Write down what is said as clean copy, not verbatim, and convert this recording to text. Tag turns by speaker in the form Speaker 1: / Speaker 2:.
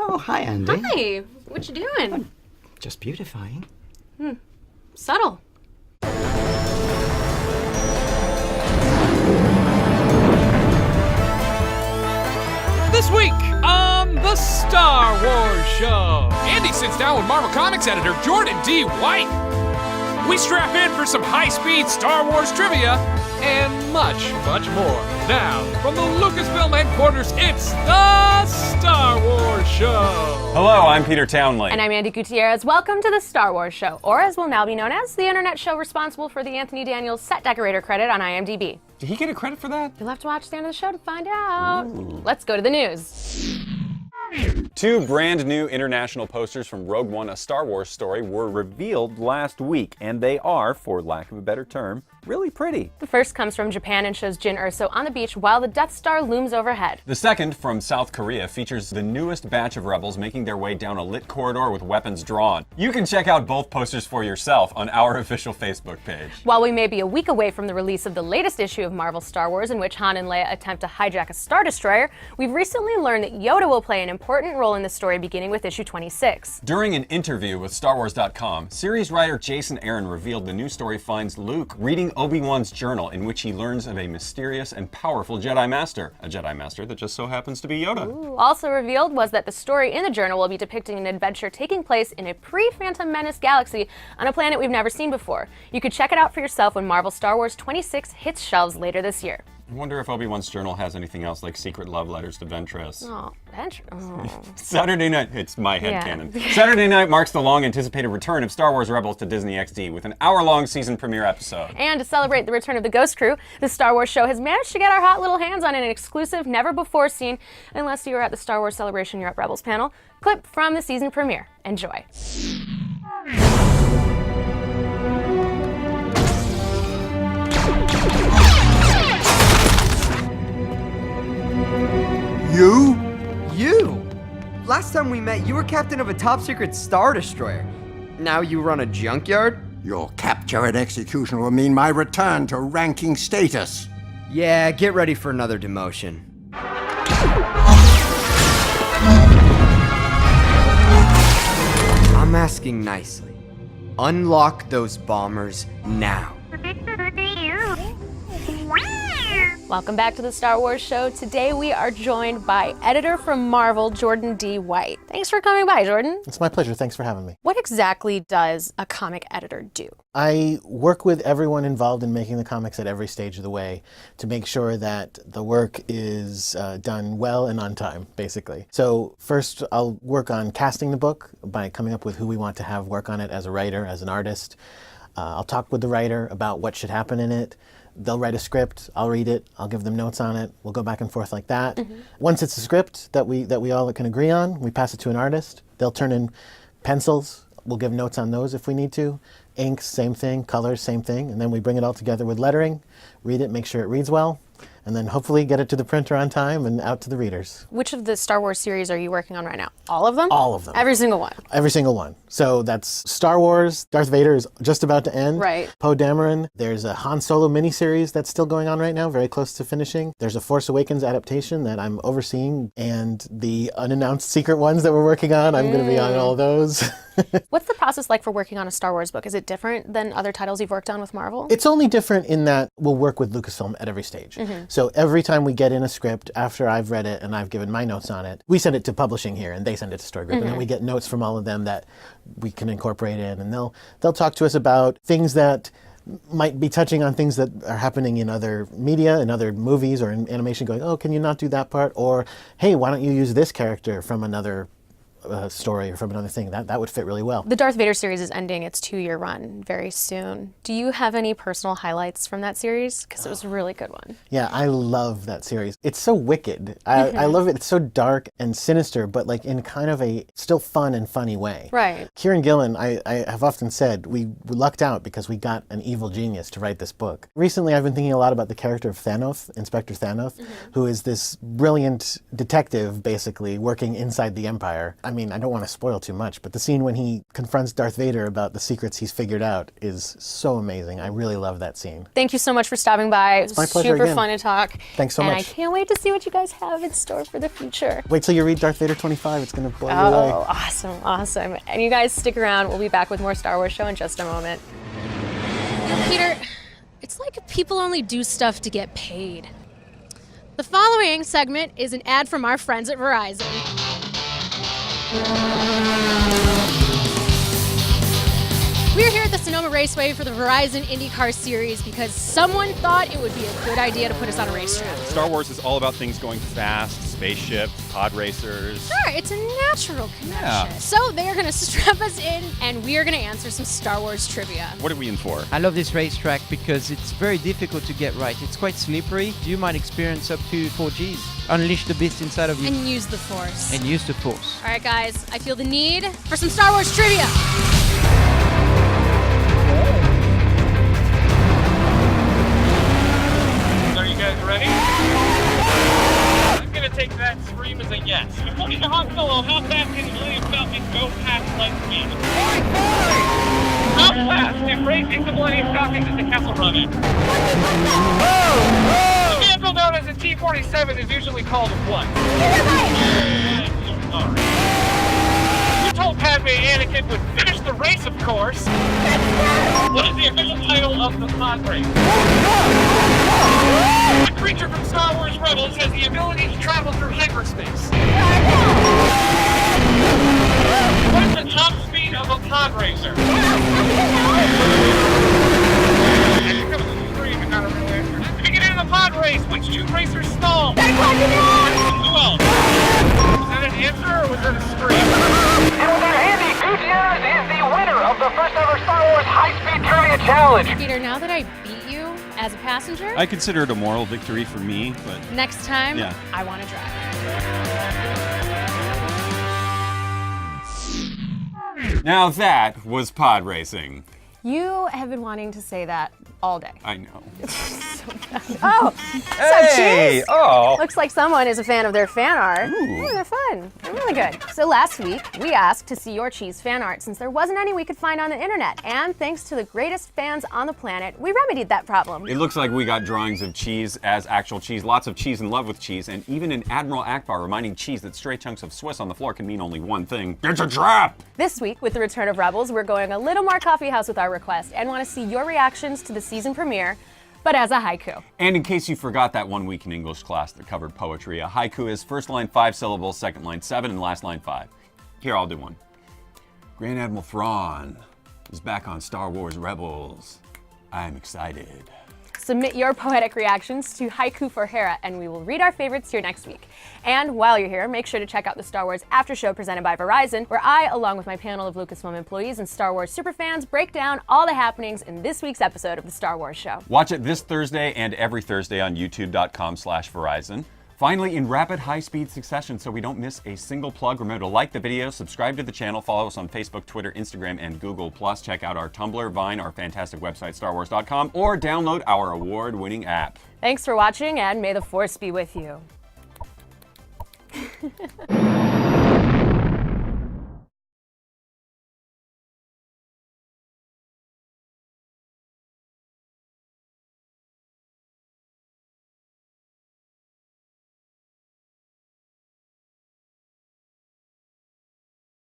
Speaker 1: Oh, hi, Andy.
Speaker 2: Hi. What you doing?
Speaker 1: Just beautifying.
Speaker 2: Subtle.
Speaker 3: This week on the Star Wars Show, Andy sits down with Marvel Comics editor Jordan D. White. We strap in for some high-speed Star Wars trivia and much, much more. Now, from the Lucasfilm headquarters, it's the Star Wars Show.
Speaker 4: Hello, I'm Peter Townley.
Speaker 2: And I'm Andy Gutierrez. Welcome to the Star Wars Show, or as will now be known as, the internet show responsible for the Anthony Daniels set decorator credit on IMDb.
Speaker 4: Did he get a credit for that?
Speaker 2: You'll have to watch the end of the show to find out. Let's go to the news.
Speaker 4: Two brand new international posters from Rogue One, A Star Wars Story were revealed last week, and they are, for lack of a better term, really pretty.
Speaker 2: The first comes from Japan and shows Jyn Erso on the beach while the Death Star looms overhead.
Speaker 4: The second, from South Korea, features the newest batch of rebels making their way down a lit corridor with weapons drawn. You can check out both posters for yourself on our official Facebook page.
Speaker 2: While we may be a week away from the release of the latest issue of Marvel Star Wars, in which Han and Leia attempt to hijack a Star Destroyer, we've recently learned that Yoda will play an important role in the story beginning with issue 26.
Speaker 4: During an interview with StarWars.com, series writer Jason Aaron revealed the new story finds Luke reading Obi-Wan's journal, in which he learns of a mysterious and powerful Jedi Master. A Jedi Master that just so happens to be Yoda.
Speaker 2: Ooh. Also revealed was that the story in the journal will be depicting an adventure taking place in a pre-Phantom Menace galaxy on a planet we've never seen before. You could check it out for yourself when Marvel Star Wars 26 hits shelves later this year.
Speaker 4: I wonder if Obi-Wan's journal has anything else like secret love letters to Ventress.
Speaker 2: Oh, Ventress. Oh.
Speaker 4: Saturday night, it's my headcanon.
Speaker 2: Yeah.
Speaker 4: Saturday night marks the long-anticipated return of Star Wars Rebels to Disney XD with an hour-long season premiere episode.
Speaker 2: And to celebrate the return of the Ghost Crew, the Star Wars Show has managed to get our hot little hands on an exclusive, never-before-seen, unless you were at the Star Wars Celebration Europe Rebels panel, clip from the season premiere. Enjoy.
Speaker 5: You? You? Last time we met, you were captain of a top-secret Star Destroyer. Now you run a junkyard?
Speaker 6: Your capture and execution will mean my return to ranking status.
Speaker 5: Yeah, get ready for another demotion. I'm asking nicely. Unlock those bombers now.
Speaker 2: Welcome back to the Star Wars Show. Today we are joined by editor from Marvel, Jordan D. White. Thanks for coming by, Jordan.
Speaker 7: It's my pleasure. Thanks for having me.
Speaker 2: What exactly does a comic editor do?
Speaker 7: I work with everyone involved in making the comics at every stage of the way to make sure that the work is done well and on time, basically. So first, I'll work on casting the book by coming up with who we want to have work on it as a writer, as an artist. I'll talk with the writer about what should happen in it. They'll write a script, I'll read it, I'll give them notes on it, we'll go back and forth like that. Once it's a script that we all can agree on, we pass it to an artist. They'll turn in pencils, we'll give notes on those if we need to. Inks, same thing, colors, same thing, and then we bring it all together with lettering, read it, make sure it reads well, and then hopefully get it to the printer on time and out to the readers.
Speaker 2: Which of the Star Wars series are you working on right now? All of them?
Speaker 7: All of them.
Speaker 2: Every single one?
Speaker 7: Every single one. So that's Star Wars, Darth Vader is just about to end.
Speaker 2: Right.
Speaker 7: Poe Dameron. There's a Han Solo miniseries that's still going on right now, very close to finishing. There's a Force Awakens adaptation that I'm overseeing, and the unannounced secret ones that we're working on, I'm going to be on all those.
Speaker 2: What's the process like for working on a Star Wars book? Is it different than other titles you've worked on with Marvel?
Speaker 7: It's only different in that we'll work with Lucasfilm at every stage. So every time we get in a script, after I've read it and I've given my notes on it, we send it to publishing here and they send it to Story Group. And then we get notes from all of them that we can incorporate in. And they'll talk to us about things that might be touching on things that are happening in other media, in other movies or in animation, going, oh, can you not do that part? Or, hey, why don't you use this character from another story or from another thing? That would fit really well.
Speaker 2: The Darth Vader series is ending its 2-year run very soon. Do you have any personal highlights from that series? Because it was a really good one.
Speaker 7: Yeah, I love that series. It's so wicked. I love it. It's so dark and sinister, but like in kind of a still fun and funny way.
Speaker 2: Right.
Speaker 7: Kieran Gillen, I have often said, we lucked out because we got an evil genius to write this book. Recently, I've been thinking a lot about the character of Thanos, Inspector Thanos, who is this brilliant detective, basically, working inside the Empire. I mean, I don't want to spoil too much, but the scene when he confronts Darth Vader about the secrets he's figured out is so amazing. I really love that scene.
Speaker 2: Thank you so much for stopping by. It's
Speaker 7: my pleasure
Speaker 2: super
Speaker 7: again.
Speaker 2: fun to talk.
Speaker 7: Thanks so
Speaker 2: and
Speaker 7: much.
Speaker 2: I can't wait to see what you guys have in store for the future.
Speaker 7: Wait till you read Darth Vader 25. It's going to blow you away.
Speaker 2: Oh, awesome, awesome. And you guys stick around. We'll be back with more Star Wars Show in just a moment. Peter, it's like people only do stuff to get paid. The following segment is an ad from our friends at Verizon. We're here at the Sonoma Raceway for the Verizon IndyCar Series because someone thought it would be a good idea to put us on a racetrack.
Speaker 8: Star Wars is all about things going fast, spaceships, pod racers.
Speaker 2: Sure, it's a natural connection.
Speaker 8: Yeah.
Speaker 2: So they are going to strap us in and we are going to answer some Star Wars trivia.
Speaker 8: What are we in for?
Speaker 9: I love this racetrack because it's very difficult to get right. It's quite slippery. You might experience up to 4 Gs. Unleash the beast inside of you.
Speaker 2: And use the Force.
Speaker 9: And use the Force.
Speaker 2: All right, guys, I feel the need for some Star Wars trivia.
Speaker 3: Are you guys ready? I'm gonna take that scream as a yes. Before you Han Solo, how fast can William Falcon go past light speed? 45! How fast if racing the Millennium Falcon is the Kessel Run in? The vehicle known as a T-47 is usually called what? You told Padme Anakin would finish the race, of course. What is the official title of the pod race? The creature from Star Wars Rebels has the ability to travel through hyperspace. What is the top speed of a pod racer? To get into the pod race, which 2 racers stalled? Who else? Was that an answer or was that a scream? And with our Andy, Gutierrez is the winner of the first ever Star Wars high-speed trivia challenge.
Speaker 2: Peter, now that I beat you as a passenger,
Speaker 8: I consider it a moral victory for me, but
Speaker 2: next time,
Speaker 8: Yeah.
Speaker 2: I want to drive.
Speaker 4: Now that was pod racing.
Speaker 2: You have been wanting to say that all day.
Speaker 4: I know.
Speaker 2: Oh,
Speaker 4: Hey! Oh!
Speaker 2: looks like someone is a fan of their fan art.
Speaker 4: Ooh.
Speaker 2: They're fun. They're really good. So last week, we asked to see your cheese fan art since there wasn't any we could find on the internet. And thanks to the greatest fans on the planet, we remedied that problem.
Speaker 4: It looks like we got drawings of cheese as actual cheese, lots of cheese in love with cheese, and even an Admiral Akbar reminding cheese that stray chunks of Swiss on the floor can mean only one thing. It's a trap!
Speaker 2: This week, with the return of Rebels, we're going a little more coffee house with our request and want to see your reactions to the season premiere, but as a haiku.
Speaker 4: And in case you forgot that 1 week in English class that covered poetry, a haiku is first line 5 syllables, second line 7, and last line 5. Here, I'll do one. Grand Admiral Thrawn is back on Star Wars Rebels. I'm excited.
Speaker 2: Submit your poetic reactions to Haiku for Hera, and we will read our favorites here next week. And while you're here, make sure to check out the Star Wars After Show presented by Verizon, where I, along with my panel of Lucasfilm employees and Star Wars superfans, break down all the happenings in this week's episode of the Star Wars Show.
Speaker 4: Watch it this Thursday and every Thursday on youtube.com/Verizon. Finally, in rapid high-speed succession, so we don't miss a single plug, remember to like the video, subscribe to the channel, follow us on Facebook, Twitter, Instagram, and Google+. Check out our Tumblr, Vine, our fantastic website, StarWars.com, or download our award-winning app.
Speaker 2: Thanks for watching, and may the Force be with you.